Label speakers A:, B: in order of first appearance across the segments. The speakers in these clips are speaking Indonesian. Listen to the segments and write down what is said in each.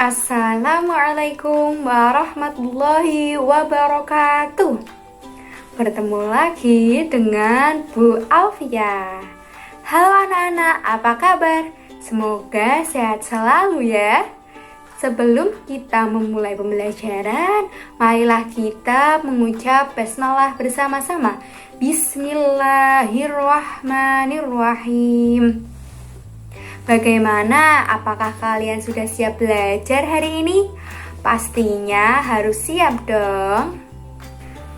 A: Assalamualaikum warahmatullahi wabarakatuh. Bertemu lagi dengan Bu Alfia. Halo anak-anak, apa kabar? Semoga sehat selalu ya. Sebelum kita memulai pembelajaran, marilah kita mengucap basmalah bersama-sama. Bismillahirrahmanirrahim. Bagaimana? Apakah kalian sudah siap belajar hari ini? Pastinya harus siap dong.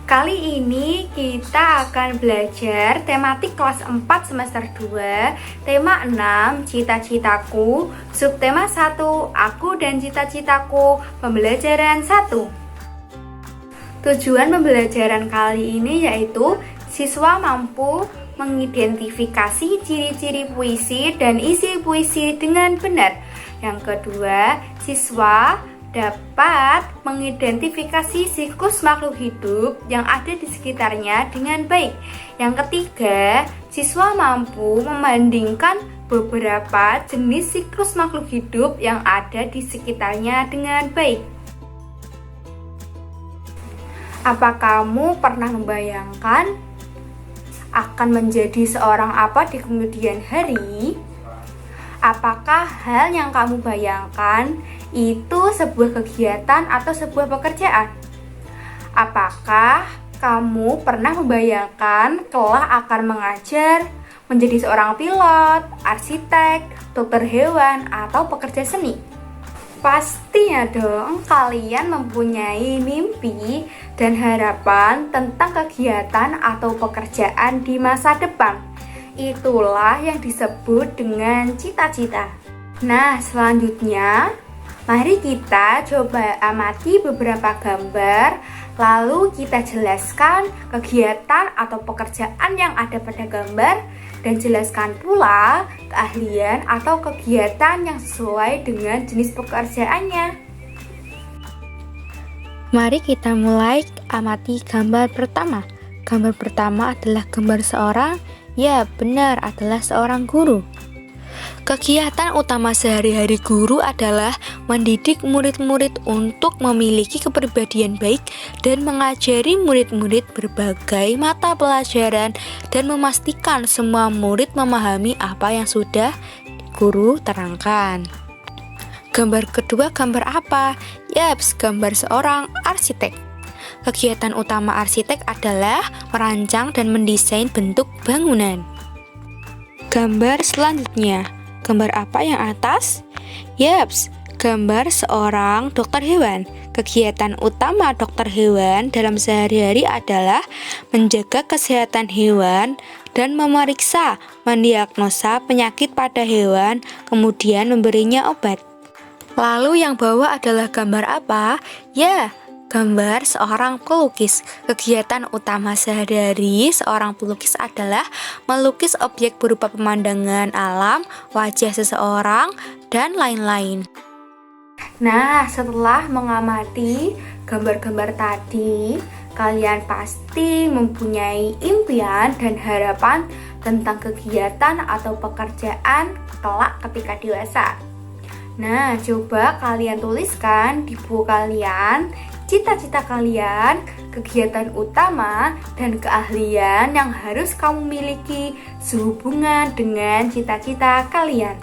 A: Kali ini kita akan belajar tematik kelas 4 semester 2, tema 6, cita-citaku, subtema 1, aku dan cita-citaku, pembelajaran 1. Tujuan pembelajaran kali ini yaitu siswa mampu mengidentifikasi ciri-ciri puisi dan isi puisi dengan benar. Yang kedua, siswa dapat mengidentifikasi siklus makhluk hidup yang ada di sekitarnya dengan baik. Yang ketiga, siswa mampu membandingkan beberapa jenis siklus makhluk hidup yang ada di sekitarnya dengan baik. Apa kamu pernah membayangkan akan menjadi seorang apa di kemudian hari? Apakah hal yang kamu bayangkan itu sebuah kegiatan atau sebuah pekerjaan? Apakah kamu pernah membayangkan kelak akan mengajar, menjadi seorang pilot, arsitek, dokter hewan, atau pekerja seni? Pastinya dong kalian mempunyai mimpi dan harapan tentang kegiatan atau pekerjaan di masa depan. Itulah yang disebut dengan cita-cita. Nah, selanjutnya mari kita coba amati beberapa gambar, lalu kita jelaskan kegiatan atau pekerjaan yang ada pada gambar, dan jelaskan pula keahlian atau kegiatan yang sesuai dengan jenis pekerjaannya.
B: Mari kita mulai amati gambar pertama. Gambar pertama adalah gambar seorang, ya benar, adalah seorang guru. Kegiatan utama sehari-hari guru adalah mendidik murid-murid untuk memiliki kepribadian baik dan mengajari murid-murid berbagai mata pelajaran dan memastikan semua murid memahami apa yang sudah guru terangkan. Gambar kedua gambar apa? Yaps, gambar seorang arsitek. Kegiatan utama arsitek adalah merancang dan mendesain bentuk bangunan. Gambar selanjutnya, gambar apa yang atas? Yaps, gambar seorang dokter hewan. Kegiatan utama dokter hewan dalam sehari-hari adalah menjaga kesehatan hewan dan memeriksa, mendiagnosa penyakit pada hewan, kemudian memberinya obat. Lalu yang bawah adalah gambar apa? Ya, gambar seorang pelukis. Kegiatan utama sehari-hari seorang pelukis adalah melukis objek berupa pemandangan alam, wajah seseorang, dan lain-lain.
A: Nah, setelah mengamati gambar-gambar tadi, kalian pasti mempunyai impian dan harapan tentang kegiatan atau pekerjaan kelak ketika dewasa. Nah, coba kalian tuliskan di buku kalian cita-cita kalian, kegiatan utama, dan keahlian yang harus kamu miliki sehubungan dengan cita-cita kalian.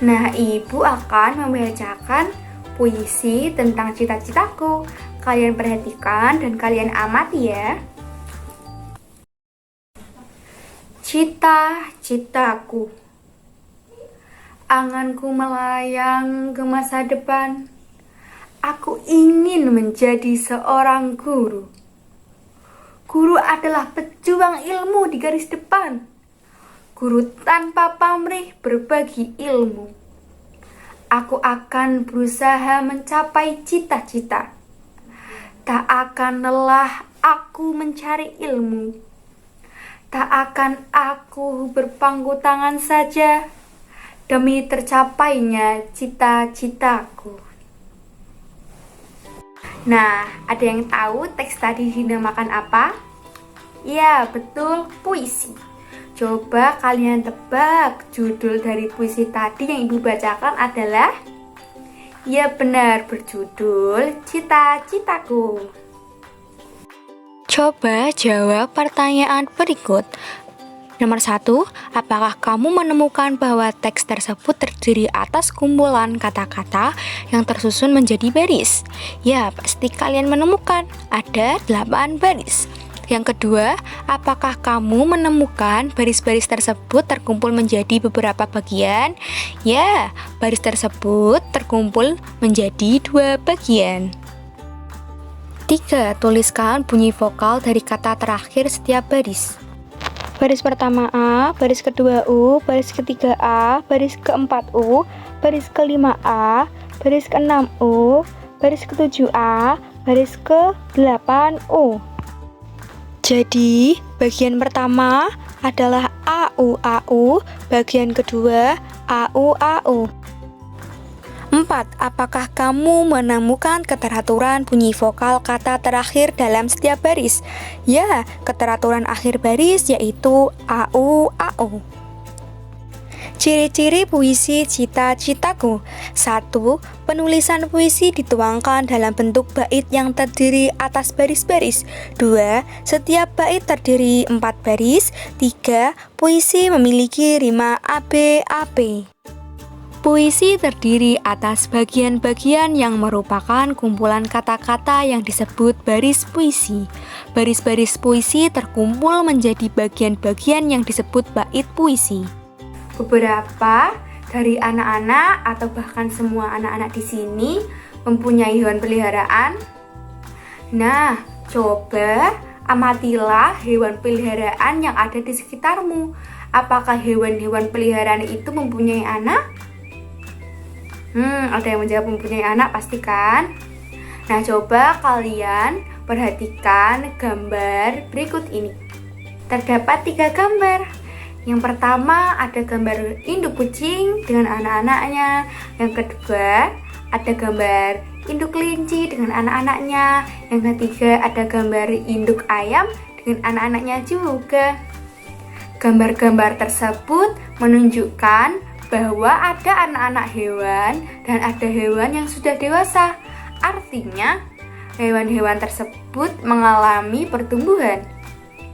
A: Nah, Ibu akan membacakan puisi tentang cita-citaku. Kalian perhatikan dan kalian amati ya. Cita-citaku. Anganku melayang ke masa depan. Aku ingin menjadi seorang guru. Guru adalah pejuang ilmu di garis depan. Guru tanpa pamrih berbagi ilmu. Aku akan berusaha mencapai cita-cita. Tak akan lelah aku mencari ilmu. Tak akan aku berpangku tangan saja demi tercapainya cita-citaku. Nah, ada yang tahu teks tadi dinamakan apa? Ya, betul, puisi. Coba kalian tebak judul dari puisi tadi yang Ibu bacakan adalah? Ya benar, berjudul Cita-Citaku.
B: Coba jawab pertanyaan berikut. Nomor 1, apakah kamu menemukan bahwa teks tersebut terdiri atas kumpulan kata-kata yang tersusun menjadi baris? Ya, pasti kalian menemukan ada 8 baris. Yang kedua, apakah kamu menemukan baris-baris tersebut terkumpul menjadi beberapa bagian? Ya, baris tersebut terkumpul menjadi 2 bagian. 3. Tuliskan bunyi vokal dari kata terakhir setiap baris. Baris pertama A, baris kedua U, baris ketiga A, baris keempat U, baris kelima A, baris keenam U, baris ketujuh A, baris ke-8 U. Jadi, bagian pertama adalah AU, bagian kedua AU. 4. Apakah kamu menemukan keteraturan bunyi vokal kata terakhir dalam setiap baris? Ya, keteraturan akhir baris yaitu AU. Ciri-ciri puisi Cita-Citaku. 1. Penulisan puisi dituangkan dalam bentuk bait yang terdiri atas baris-baris. 2. Setiap bait terdiri 4 baris. 3. Puisi memiliki rima AB. Puisi terdiri atas bagian-bagian yang merupakan kumpulan kata-kata yang disebut baris puisi. Baris-baris puisi terkumpul menjadi bagian-bagian yang disebut bait puisi.
A: Beberapa dari anak-anak atau bahkan semua anak-anak di sini mempunyai hewan peliharaan. Nah, coba amatilah hewan peliharaan yang ada di sekitarmu. Apakah hewan-hewan peliharaan itu mempunyai anak? Ada yang menjawab mempunyai anak pasti kan? Nah, coba kalian perhatikan gambar berikut ini. Terdapat 3 gambar. Yang pertama ada gambar induk kucing dengan anak-anaknya. Yang kedua ada gambar induk kelinci dengan anak-anaknya. Yang ketiga ada gambar induk ayam dengan anak-anaknya juga. Gambar-gambar tersebut menunjukkan bahwa ada anak-anak hewan dan ada hewan yang sudah dewasa. Artinya hewan-hewan tersebut mengalami pertumbuhan.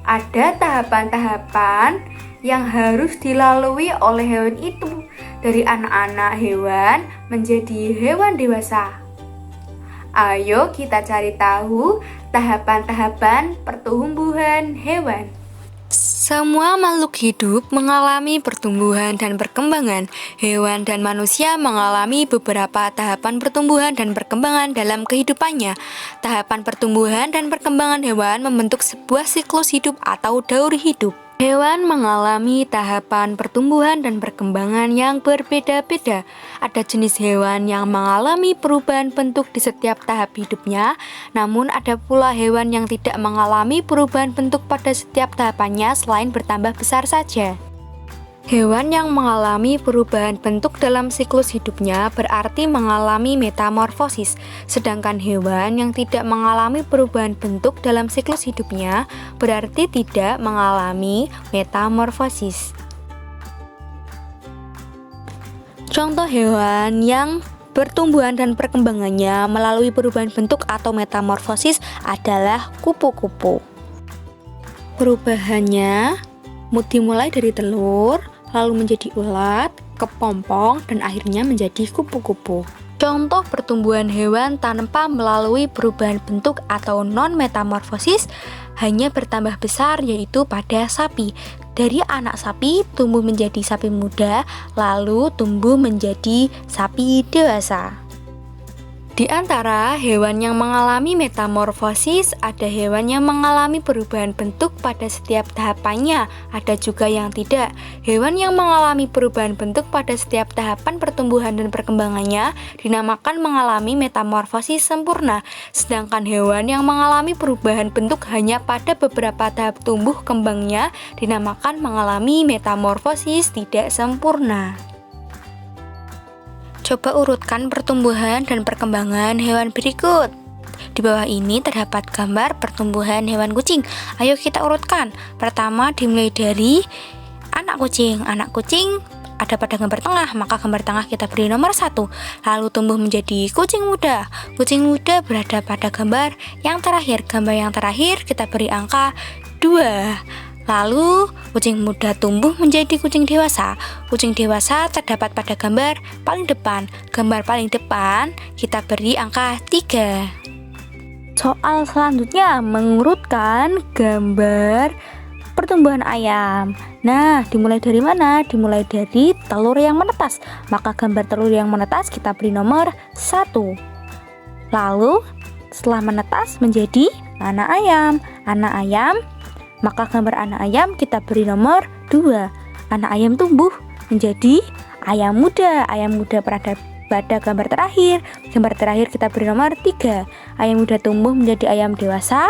A: Ada tahapan-tahapan yang harus dilalui oleh hewan itu, dari anak-anak hewan menjadi hewan dewasa. Ayo kita cari tahu tahapan-tahapan pertumbuhan hewan.
B: Semua makhluk hidup mengalami pertumbuhan dan perkembangan. Hewan dan manusia mengalami beberapa tahapan pertumbuhan dan perkembangan dalam kehidupannya. Tahapan pertumbuhan dan perkembangan hewan membentuk sebuah siklus hidup atau daur hidup. Hewan mengalami tahapan pertumbuhan dan perkembangan yang berbeda-beda. Ada jenis hewan yang mengalami perubahan bentuk di setiap tahap hidupnya, namun ada pula hewan yang tidak mengalami perubahan bentuk pada setiap tahapannya selain bertambah besar saja. Hewan yang mengalami perubahan bentuk dalam siklus hidupnya berarti mengalami metamorfosis, sedangkan hewan yang tidak mengalami perubahan bentuk dalam siklus hidupnya berarti tidak mengalami metamorfosis. Contoh hewan yang pertumbuhan dan perkembangannya melalui perubahan bentuk atau metamorfosis adalah kupu-kupu. Perubahannya dimulai dari telur, lalu menjadi ulat, kepompong, dan akhirnya menjadi kupu-kupu. Contoh pertumbuhan hewan tanpa melalui perubahan bentuk atau non-metamorfosis hanya bertambah besar, yaitu pada sapi. Dari anak sapi tumbuh menjadi sapi muda, lalu tumbuh menjadi sapi dewasa. Di antara hewan yang mengalami metamorfosis, ada hewan yang mengalami perubahan bentuk pada setiap tahapannya, ada juga yang tidak. Hewan yang mengalami perubahan bentuk pada setiap tahapan pertumbuhan dan perkembangannya dinamakan mengalami metamorfosis sempurna, sedangkan hewan yang mengalami perubahan bentuk hanya pada beberapa tahap tumbuh kembangnya dinamakan mengalami metamorfosis tidak sempurna. Coba urutkan pertumbuhan dan perkembangan hewan berikut. Di bawah ini terdapat gambar pertumbuhan hewan kucing. Ayo kita urutkan. Pertama dimulai dari anak kucing. Anak kucing ada pada gambar tengah, maka gambar tengah kita beri nomor 1. Lalu tumbuh menjadi kucing muda. Kucing muda berada pada gambar yang terakhir. Gambar yang terakhir kita beri angka 2. Lalu kucing muda tumbuh menjadi kucing dewasa. Kucing dewasa terdapat pada gambar paling depan. Gambar paling depan kita beri angka 3. Soal selanjutnya mengurutkan gambar pertumbuhan ayam. Nah, dimulai dari mana? Dimulai dari telur yang menetas. Maka gambar telur yang menetas kita beri nomor 1. Lalu setelah menetas menjadi anak ayam. Anak ayam, maka gambar anak ayam kita beri nomor 2. Anak ayam tumbuh menjadi ayam muda. Ayam muda pada gambar terakhir. Gambar terakhir kita beri nomor 3. Ayam muda tumbuh menjadi ayam dewasa.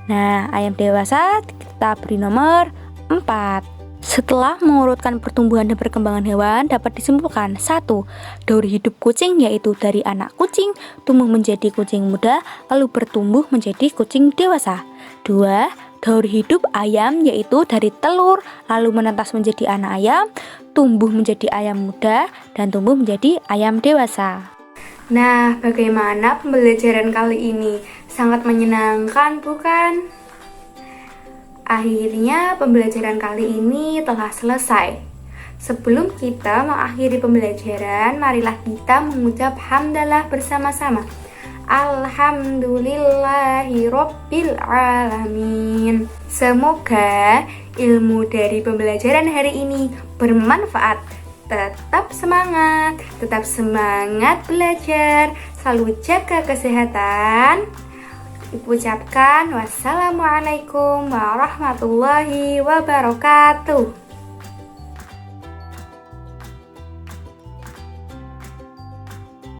B: Nah, ayam dewasa kita beri nomor 4. Setelah mengurutkan pertumbuhan dan perkembangan hewan, dapat disimpulkan 1. Daur hidup kucing yaitu dari anak kucing tumbuh menjadi kucing muda, lalu bertumbuh menjadi kucing dewasa. 2. Daur hidup ayam yaitu dari telur, lalu menetas menjadi anak ayam, tumbuh menjadi ayam muda, dan tumbuh menjadi ayam dewasa.
A: Nah, bagaimana pembelajaran kali ini? Sangat menyenangkan, bukan? Akhirnya pembelajaran kali ini telah selesai. Sebelum kita mengakhiri pembelajaran, marilah kita mengucap hamdalah bersama-sama. Alhamdulillahi Rabbil Alamin. Semoga ilmu dari pembelajaran hari ini bermanfaat. Tetap semangat belajar. Selalu jaga kesehatan. Ibu ucapkan wassalamualaikum warahmatullahi wabarakatuh.